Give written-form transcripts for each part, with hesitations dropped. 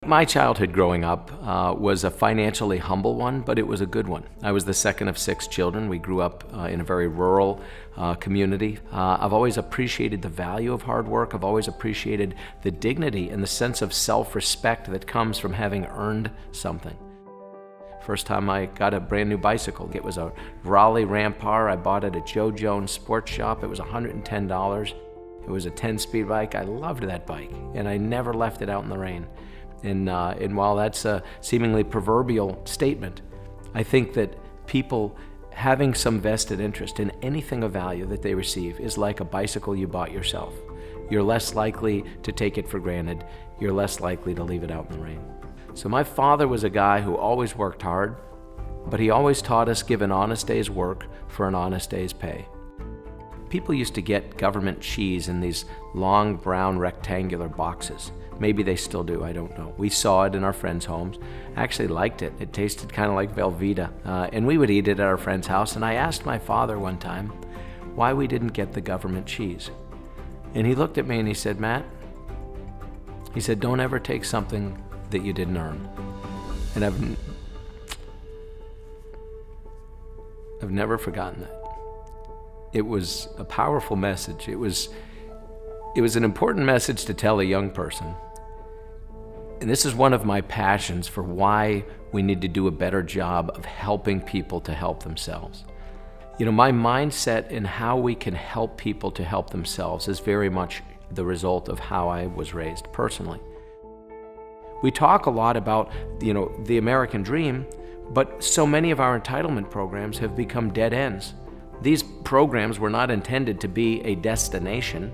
My childhood growing up was a financially humble one, but it was a good one. I was the second of 6 children. We grew up in a very rural community. I've always appreciated the value of hard work. I've always appreciated the dignity and the sense of self-respect that comes from having earned something. First time I got a brand new bicycle, it was a Raleigh Rampart. I bought it at Joe Jones Sports Shop. It was $110. It was a 10-speed bike. I loved that bike, and I never left it out in the rain. And while that's a seemingly proverbial statement, I think that people having some vested interest in anything of value that they receive is like a bicycle you bought yourself. You're less likely to take it for granted. You're less likely to leave it out in the rain. So my father was a guy who always worked hard, but he always taught us give an honest day's work for an honest day's pay. People used to get government cheese in these long brown rectangular boxes. Maybe they still do, I don't know. We saw it in our friends' homes. I actually liked it. It tasted kind of like Velveeta, and we would eat it at our friend's house. And I asked my father one time why we didn't get the government cheese. And he looked at me and he said, "Matt," he said, "don't ever take something that you didn't earn." And I've never forgotten that. It was a powerful message. It was an important message to tell a young person. And this is one of my passions for why we need to do a better job of helping people to help themselves. You know, my mindset in how we can help people to help themselves is very much the result of how I was raised personally. We talk a lot about, the American dream, but so many of our entitlement programs have become dead ends. These programs were not intended to be a destination.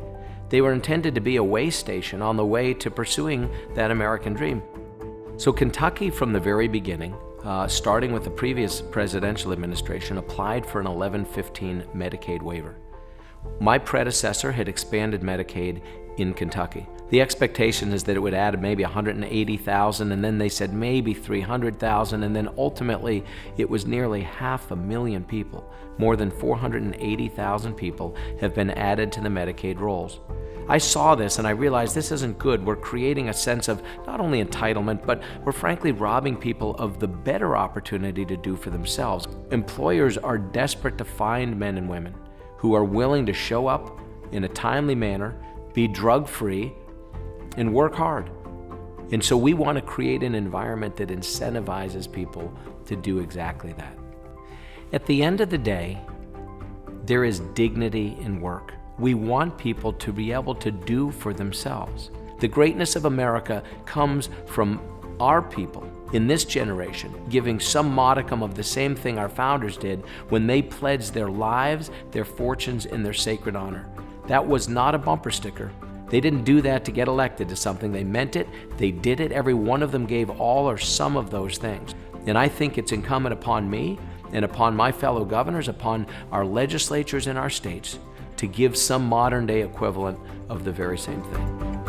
They were intended to be a way station on the way to pursuing that American dream. So Kentucky, from the very beginning, starting with the previous presidential administration, applied for an 1115 Medicaid waiver. My predecessor had expanded Medicaid in Kentucky. The expectation is that it would add maybe 180,000, and then they said maybe 300,000, and then ultimately it was nearly 500,000 people. More than 480,000 people have been added to the Medicaid rolls. I saw this and I realized this isn't good. We're creating a sense of not only entitlement, but we're frankly robbing people of the better opportunity to do for themselves. Employers are desperate to find men and women who are willing to show up in a timely manner, be drug-free, and work hard. And so we want to create an environment that incentivizes people to do exactly that. At the end of the day, there is dignity in work. We want people to be able to do for themselves. The greatness of America comes from our people in this generation giving some modicum of the same thing our founders did when they pledged their lives, their fortunes, and their sacred honor. That was not a bumper sticker. They didn't do that to get elected to something. They meant it. They did it. Every one of them gave all or some of those things. And I think it's incumbent upon me and upon my fellow governors, upon our legislatures in our states, to give some modern day equivalent of the very same thing.